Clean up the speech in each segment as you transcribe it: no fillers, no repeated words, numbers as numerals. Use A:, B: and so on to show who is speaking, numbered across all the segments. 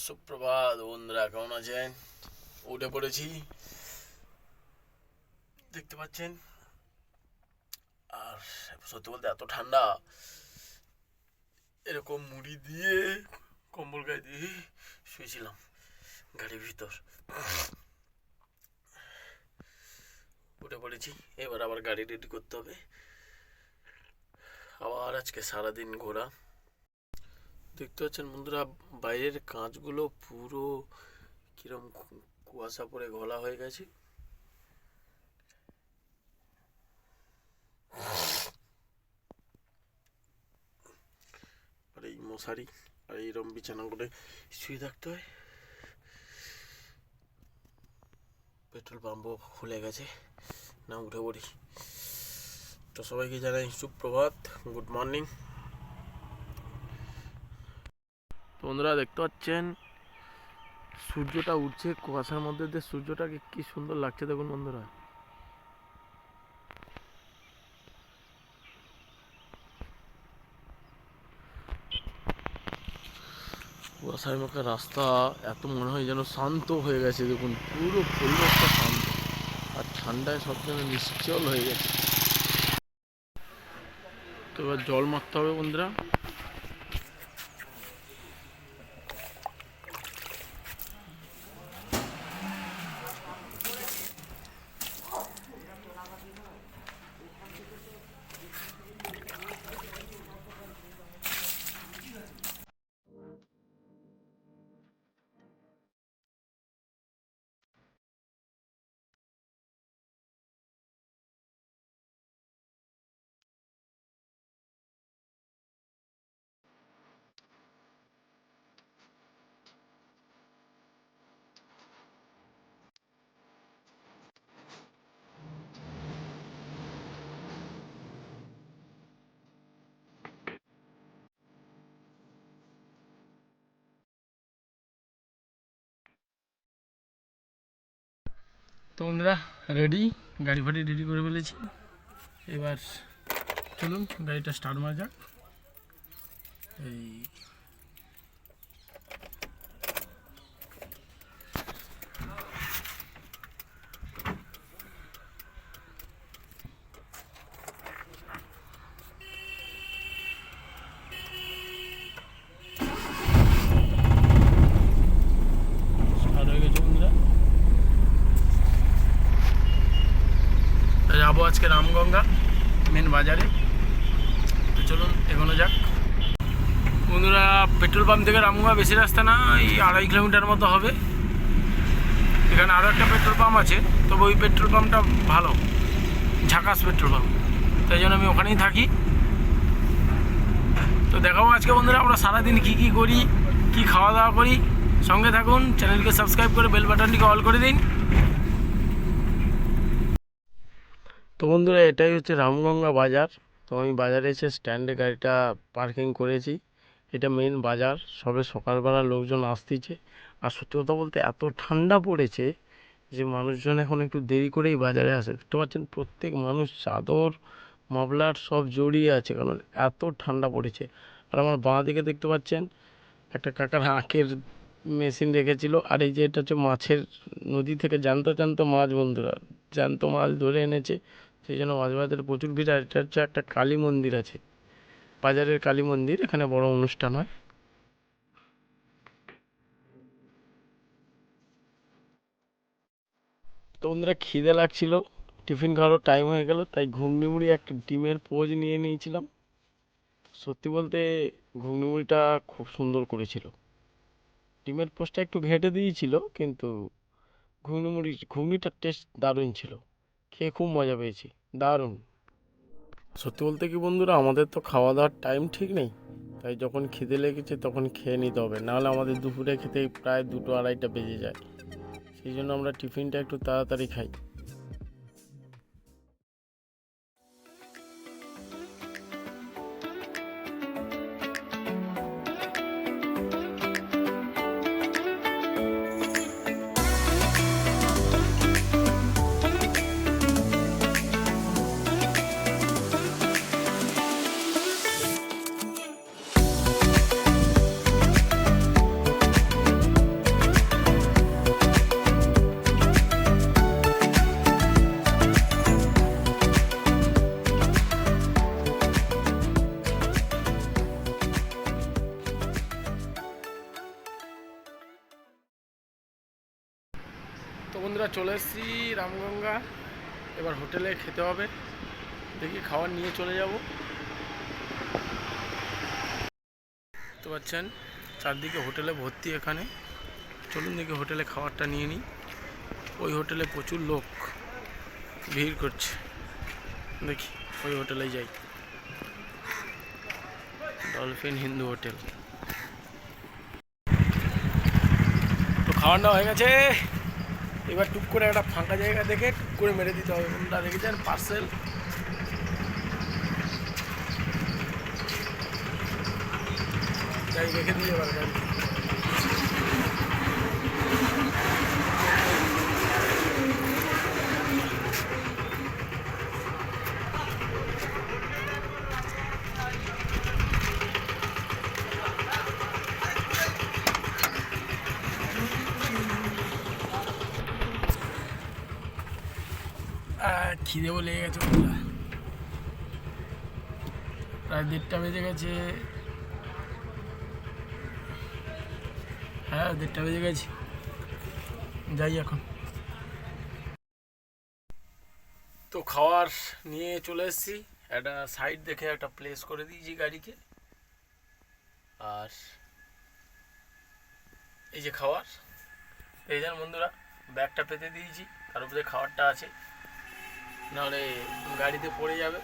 A: সুপ্রভাত বন্ধুরা, কেমন আছেন? উঠে পড়েছি, দেখতে পাচ্ছেন। আর সত্যি বলতে এত ঠান্ডা, এরকম মুড়ি দিয়ে কম্বল গায়ে দিয়ে শুয়েছিলাম গাড়ির ভিতর। উঠে পড়েছি, এবার আবার গাড়ি রেডি করতে হবে। আবার আজকে সারাদিন ঘোরা। দেখতে পাচ্ছেন বন্ধুরা, বাইরের কাঁচগুলো পুরো কিরম কুয়াশা পড়ে ঘোলা হয়ে গেছে। আর এই মশারি আর এইরকম বিছানা করে শুয়ে থাকতে হয়। পেট্রোল পাম্পও খুলে গেছে, না উঠে পড়ি। তো সবাইকে জানাই সুপ্রভাত, গুড মর্নিং। বন্ধুরা দেখতে পাচ্ছেন সূর্যটা উঠছে কুয়াশার মধ্যে দিয়ে, সূর্যটাকে কি সুন্দর লাগছে দেখুন বন্ধুরা। কুয়াশার মুখে রাস্তা এত মনে হয় যেন শান্ত হয়ে গেছে, দেখুন পুরো পরিবেশটা শান্ত, আর ঠান্ডায় সব যেন নিশ্চল হয়ে গেছে। তো এবার জল মারতে হবে বন্ধুরা। তো বন্ধুরা রেডি, গাড়ি ফাড়ি রেডি করে ফেলেছি। এবার চলুন গাড়িটা স্টার্ট মারা যাক। এই স্টার্ট হয়ে গেছে বন্ধুরা। যাবো আজকে রামগঙ্গা মেন বাজারে। তো চলুন এগোনো যাক বন্ধুরা। পেট্রোল পাম্প থেকে রামগঙ্গা বেশি রাস্তা না, এই 2.5 কিলোমিটার মতো হবে। এখানে আরও একটা পেট্রোল পাম্প আছে, তবে ওই পেট্রোল পাম্পটা ভালো, ঝাকাস পেট্রোল পাম্প, তাই জন্য আমি ওখানেই থাকি। তো দেখাবো আজকে বন্ধুরা আমরা সারাদিন কী কী করি, কি খাওয়া দাওয়া করি। সঙ্গে থাকুন, চ্যানেলকে সাবস্ক্রাইব করে বেল বাটনটিকে অল করে দিন। তো বন্ধুরা এটাই হচ্ছে রামগঙ্গা বাজার। তো আমি বাজারে এসে স্ট্যান্ডে গাড়িটা পার্কিং করেছি। এটা মেন বাজার, সবে সকালবেলা লোকজন আসতেছে। আর সত্যি কথা বলতে এত ঠান্ডা পড়েছে যে মানুষজন এখন একটু দেরি করেই বাজারে আসে। দেখতে পাচ্ছেন প্রত্যেক মানুষ চাদর মাফলার সব জড়িয়ে আছে, কারণ এত ঠান্ডা পড়েছে। আর আমার বাঁ দিকে দেখতে পাচ্ছেন একটা কাকার আখের মেশিন রেখেছিল। আর এই যে এটা হচ্ছে মাছের, নদী থেকে জ্যান্ত জ্যান্ত মাছ বন্ধুরা, জ্যান্ত মাছ ধরে এনেছে, সেই জন্য মাছ বাজারে প্রচুর ভিড়। আর এটা হচ্ছে একটা কালী মন্দির আছে, বাজারের কালী মন্দির, এখানে বড় অনুষ্ঠান হয়। তো বন্ধুরা খিদে লাগছিল, টিফিন খাওয়ার টাইম হয়ে গেল, তাই ঘুগনি মুড়ি একটা ডিমের পোচ নিয়ে নিয়েছিলাম। সত্যি বলতে ঘুগনি মুড়িটা খুব সুন্দর করেছিল। ডিমের পোচটা একটু ঘেঁটে দিয়েছিল, কিন্তু ঘুগনিটার টেস্ট দারুণ ছিল। খেয়ে খুব মজা পেয়েছি, দারুণ। সত্যি বলতে কি বন্ধুরা, আমাদের তো খাওয়া দাওয়ার টাইম ঠিক নেই, তাই যখন খিদে লেগেছে তখন খেয়ে নিতে হবে, নাহলে আমাদের দুপুরে খেতে প্রায় 2-2:30 বেজে যায়। সেই জন্য আমরা টিফিনটা একটু তাড়াতাড়ি খাই। তো বন্ধুরা চলে এসেছি রামগঙ্গা, এবার হোটেলে খেতে হবে, দেখি খাবার নিয়ে চলে যাব। তো পাচ্ছেন চারদিকে হোটেলে ভর্তি, এখানে চলুন দেখি হোটেলে খাবারটা নিয়ে নিই। ওই হোটেলে প্রচুর লোক ভিড় করছে, দেখি ওই হোটেলে যাই। Dolphin Hindu hotel. তো খাওয়া দাওয়া হয়ে গেছে, এবার টুক করে একটা ফাঁকা জায়গা দেখে টুক করে মেরে দিতে হবে। বন্ধুরা দেখেছেন পার্সেল, যাই রেখে দিয়ে এবার গাড়ি। খিদেও লেগে গেছে বন্ধুরা, প্রায় 1:30 বেজে গেছে। হ্যাঁ 1:30 বেজে গেছে, যাই এখন। তো খাওয়ার নিয়ে চলে এসেছি, একটা সাইড দেখে একটা প্লেস করে দিয়েছি গাড়িকে। আর এই যে খাবার, এই যে বন্ধুরা ব্যাগটা পেতে দিয়েছি, তার উপরে খাবারটা আছে, নাহলে গাড়িতে পড়ে যাবে।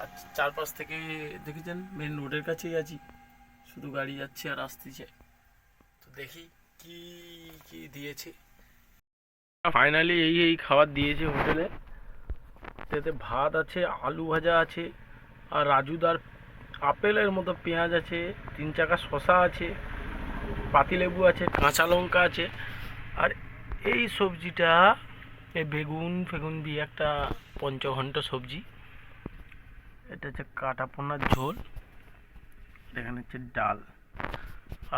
A: আর চারপাশ থেকে দেখেছেন মেন রোডের কাছেই আছি, শুধু গাড়ি যাচ্ছে আর আসতেছে। তো দেখি কি কি দিয়েছে। ফাইনালি এই খাবার দিয়েছে হোটেলে। এতে ভাত আছে, আলু ভাজা আছে, আর রাজুদার আপেলের মতো পেঁয়াজ আছে, 3 চাকা শশা আছে, পাতিলেবু আছে, কাঁচা লঙ্কা আছে, আর এই সবজিটা এই বেগুন ফেগুন দিয়ে একটা পঞ্চঘণ্ট সবজি। এটা হচ্ছে কাটা পোনার ঝোল, এখানে হচ্ছে ডাল,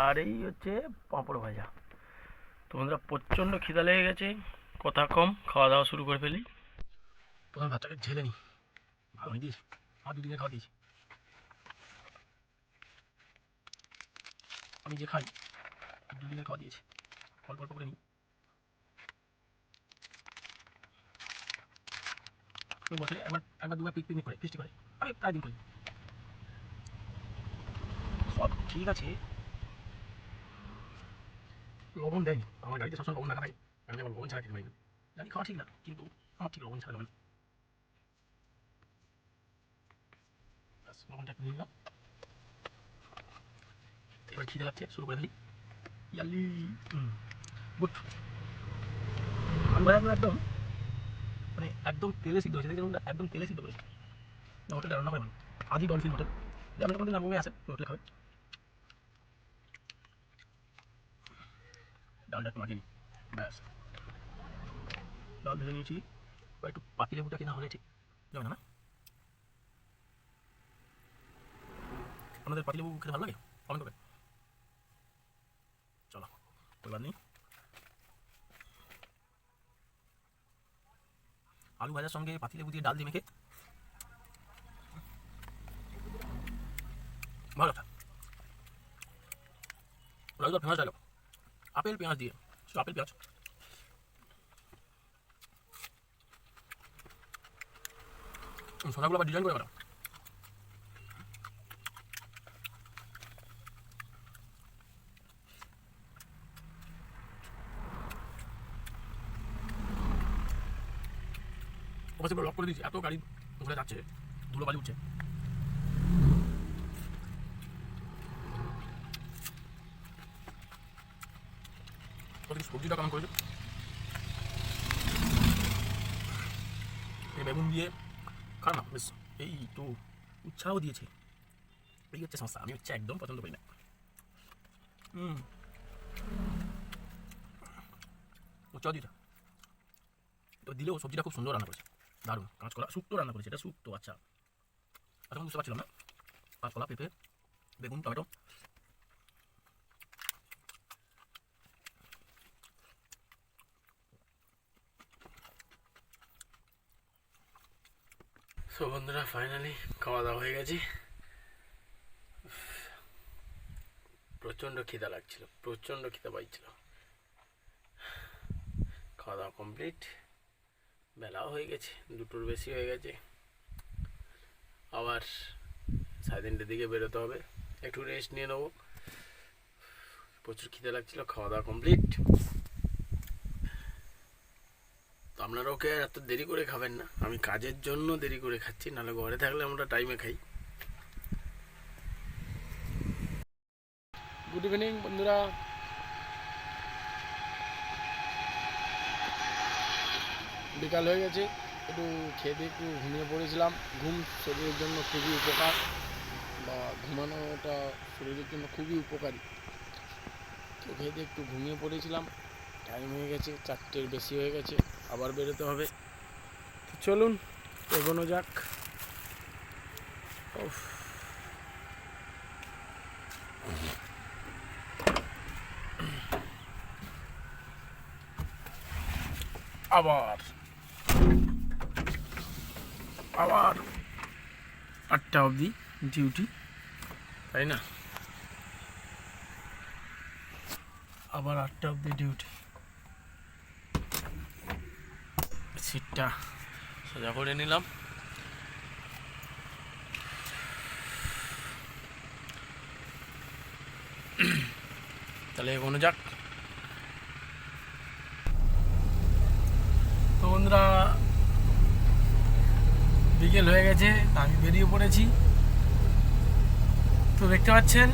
A: আর এই হচ্ছে পাঁপড় ভাজা। তো বন্ধুরা প্রচণ্ড খিদা লেগে গেছে, কথা কম, খাওয়া দাওয়া শুরু করে ফেলি। প্রথম ভাতটাকে ঝেলে নিই, ভালো দিস আর দুদিনে খাওয়া দিয়েছি। আমি যে খাই 2 দিনের খাওয়া দিয়েছি, অল্প অল্প করে নিই। বছরে একবার একবার দুবার পিকনিক করে, ফিস্টি করে, আমি প্রায় দিন করি। সব ঠিক আছে, লবণ দেয়নি আমার গাড়িতে, সবসময় লবণ রাখা নাই। আমি যেমন লবণ ছাড়া খেতে পারি না, জানি খাওয়া ঠিক না, কিন্তু আমার ঠিক লবণ ছাড়া লবণ। ব্যাস লবণটা একটু নিলাম, এবার খিদে লাগছে, শুরু করে ফেলি। ইয়ালি গুড। আলু ভাজাগুলো একদম মানে একদম তেলে সিদ্ধ হয়েছে, দেখুন একদম তেলে সিদ্ধ করেছে। হোটেলটা রান্না করে আজই ডলফিন হোটেল, যে আপনার কোনোদিন নামে আসে হোটেলে খাবে। ডালটা একটু মাখিয়ে নিই, ব্যাস ডাল ভেজে নিয়েছি। এবার একটু পাতিলেবুটা কেনা হলে ঠিক যাবে না? আপনাদের পাতিলেবু খেতে ভালো লাগে? কমেন্ট করবেন। চলো এবার নিই। আলু ভাজার সঙ্গে পাতিলেবু দিয়ে ডাল দিয়ে মেখে ভালো কথা। রাজুদা ফেমাস ডায়লগ, আপেল পেঁয়াজ দিয়ে, শুধু আপেল পেঁয়াজ। সোনাগুলো আবার ডিজাইন করে ম্যাডাম। ওপাশে লক করে দিয়েছি, এত গাড়ি ঘুরে যাচ্ছে, ধুলো বালি উঠছে। সবজিটা কেমন করেছে, এই বেগুন দিয়ে খারাপ না, বেশ এই তো উৎসাহ দিয়েছে। এই হচ্ছে সমস্যা, আমি হচ্ছে একদম পছন্দ করি না। উৎসাহ দিয়েছে তো, দিলেও সবজিটা খুব সুন্দর রান্না করেছে, দারুণ। কাঁচকলা শুক্তো রান্না করেছে, এটা শুক্তো, আচ্ছা এখন বুঝতে পারছিলাম না। কাঁচকলা, পেঁপে, বেগুন, টমেটো। সো বন্ধুরা ফাইনালি খাওয়া দাওয়া হয়ে গেছে, প্রচণ্ড খিদা লাগছিল, প্রচণ্ড খিদা পাইছিল। খাওয়া দাওয়া কমপ্লিট, বেলাও হয়ে গেছে, 2টোর বেশি হয়ে গেছে। আবার 3:30টার দিকে বেরোতে হবে, একটু রেস্ট নিয়ে নেবো। প্রচুর খিদে লাগছিল, খাওয়া দাওয়া কমপ্লিট। তো আপনারাও কে এত দেরি করে খাবেন না, আমি কাজের জন্য দেরি করে খাচ্ছি, নাহলে ঘরে থাকলে আমরা টাইমে খাই। গুড ইভিনিং বন্ধুরা, বিকাল হয়ে গেছে, একটু খেয়ে দিয়ে একটু ঘুমিয়ে পড়েছিলাম। ঘুম শরীরের জন্য খুবই উপকার, বা ঘুমানোটা শরীরের জন্য খুবই উপকারী। তো খেয়ে দিয়ে একটু ঘুমিয়ে পড়েছিলাম, টাইম হয়ে গেছে 4টের বেশি হয়ে গেছে, আবার বেরোতে হবে। তো চলুন এগোনো যাক। আবার 8টা অবধি ডিউটি, তাই না? আবার 8টা অবধি ডিউটি। সিটটা সোজা করে নিলাম। তাহলে এগোনো যাক। তো বন্ধুরা, বিকেল হয়ে গেছে, আমি বেরিয়ে পড়েছি। তো দেখতে পাচ্ছেন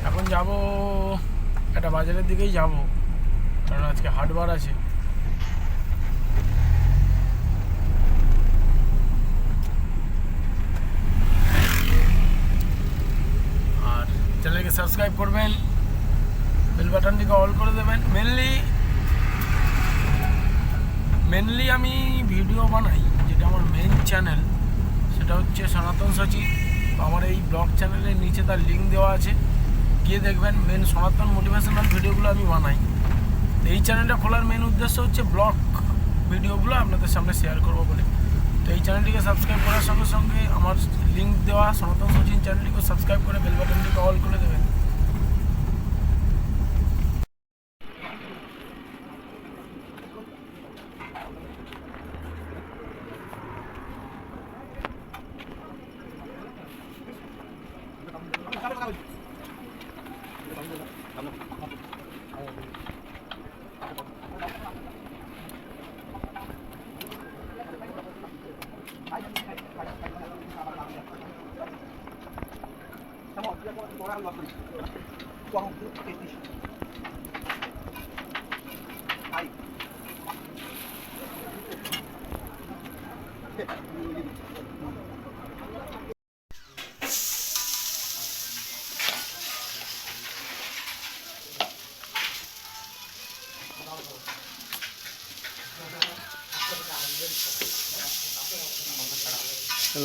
A: এখন যাব একটা বাজারের দিকেই যাব, কারণ আজকে হাটবার আছে। আর চ্যানেলকে সাবস্ক্রাইব করবেন, বেল বাটনটিকে অল করে দেবেন। মেনলি আমি ভিডিও বানাই, যেটা আমার মেন চ্যানেল, সেটা হচ্ছে সনাতন সচিব। তো আমার এই ব্লগ চ্যানেলের নিচে তার লিঙ্ক দেওয়া আছে, গিয়ে দেখবেন। মেন সনাতন মোটিভেশনাল ভিডিওগুলো আমি বানাই। তো এই চ্যানেলটা খোলার মেন উদ্দেশ্য হচ্ছে ব্লগ ভিডিওগুলো আপনাদের সামনে শেয়ার করবো বলে। তো এই চ্যানেলটিকে সাবস্ক্রাইব করার সঙ্গে সঙ্গে আমার লিঙ্ক দেওয়া সনাতন সচিন চ্যানেলটিকে সাবস্ক্রাইব করে বেল বাটনটিকে অল করে দেবেন।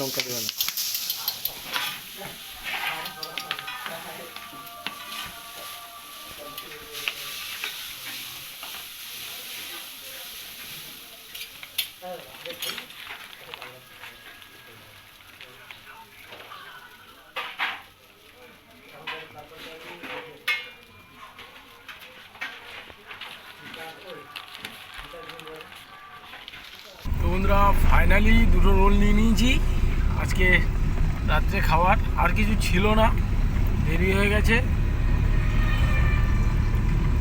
A: লঙ্কা দেবেন। তো বন্ধুরা, ফাইনালি 2টো রোল নিয়ে নিয়েছি। আজকে রাত্রে খাওয়ার আর কিছু ছিল না, দেরি হয়ে গেছে।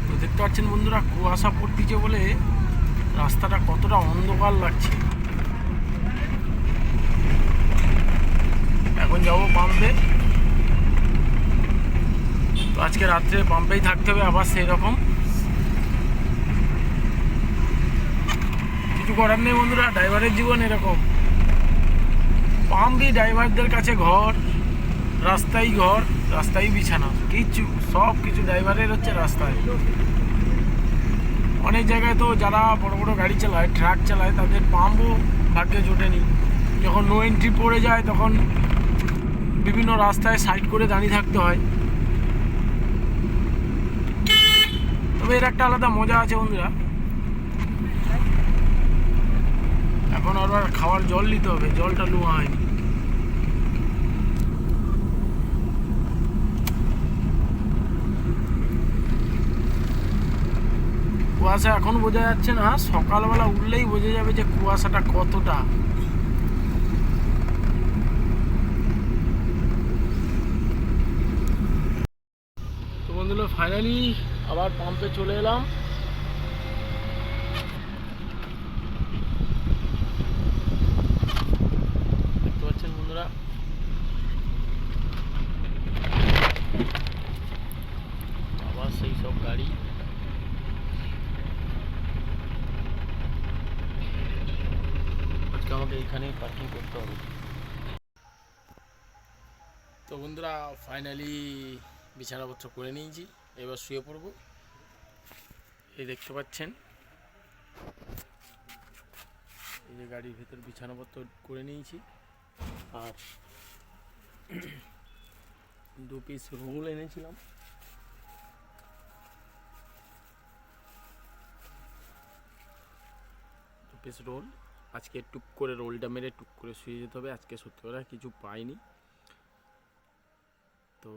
A: তো দেখতে পাচ্ছেন বন্ধুরা, কুয়াশা পড়তিছে বলে রাস্তাটা কতটা অন্ধকার লাগছে। এখন যাবো পাম্পে। তো আজকে রাত্রে পাম্পেই থাকতে হবে আবার, সেই রকম কিছু করার নেই বন্ধুরা। ড্রাইভারের জীবন এরকম, পাম্পই ড্রাইভারদের কাছে ঘর, রাস্তাই বিছানা, সব কিছু ড্রাইভারের হচ্ছে রাস্তায়। অনেক জায়গায় তো যারা বড় বড় গাড়ি চালায়, ট্রাক চালায়, তাদের পাম্পও ভাগ্যে জোটেনি। যখন নো এন্ট্রি পড়ে যায় তখন বিভিন্ন রাস্তায় সাইড করে দাঁড়িয়ে থাকতে হয়। তবে এর একটা আলাদা মজা আছে বন্ধুরা। এখন আবার খাওয়ার জল নিতে হবে, জলটা নেওয়া হয়নি। কুয়াশা এখন বোঝা যাচ্ছে না, সকালবেলা উঠলেই বোঝা যাবে যে কুয়াশাটা কতটা। তো বন্ধুরা ফাইনালি আবার পাম্পে চলে এলাম। দেখতে পাচ্ছেন বন্ধুরা, আবার সেই সব গাড়ি। আজকে আমাকে এখানেই পার্কিং করতে হবে। তো বন্ধুরা ফাইনালি বিছানাপত্র করে নিয়েছি, এবার শুয়ে পড়বো। এই দেখতে পাচ্ছেন, এই যে গাড়ির ভেতর বিছানাপত্র করে নিয়েছি। আর 2 পিস রোল এনেছিলাম। পিস রোল, আজকে টুক করে রোলটা মেরে টুক করে শুয়ে যেতে হবে। আজকে সত্যি কথা কিছু পাইনি। তো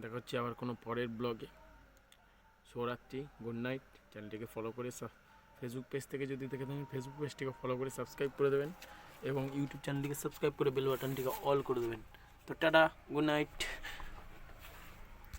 A: দেখা হচ্ছে আবার কোনো পরের ব্লগে। শুভরাত্রি, গুড নাইট। চ্যানেলটিকে ফলো করে, ফেসবুক পেজ থেকে যদি দেখে থাকেন ফেসবুক পেজটিকে ফলো করে সাবস্ক্রাইব করে দেবেন, এবং ইউটিউব চ্যানেলটিকে সাবস্ক্রাইব করে বেল বাটনটিকে অল করে দেবেন। তো টাটা, গুড নাইট।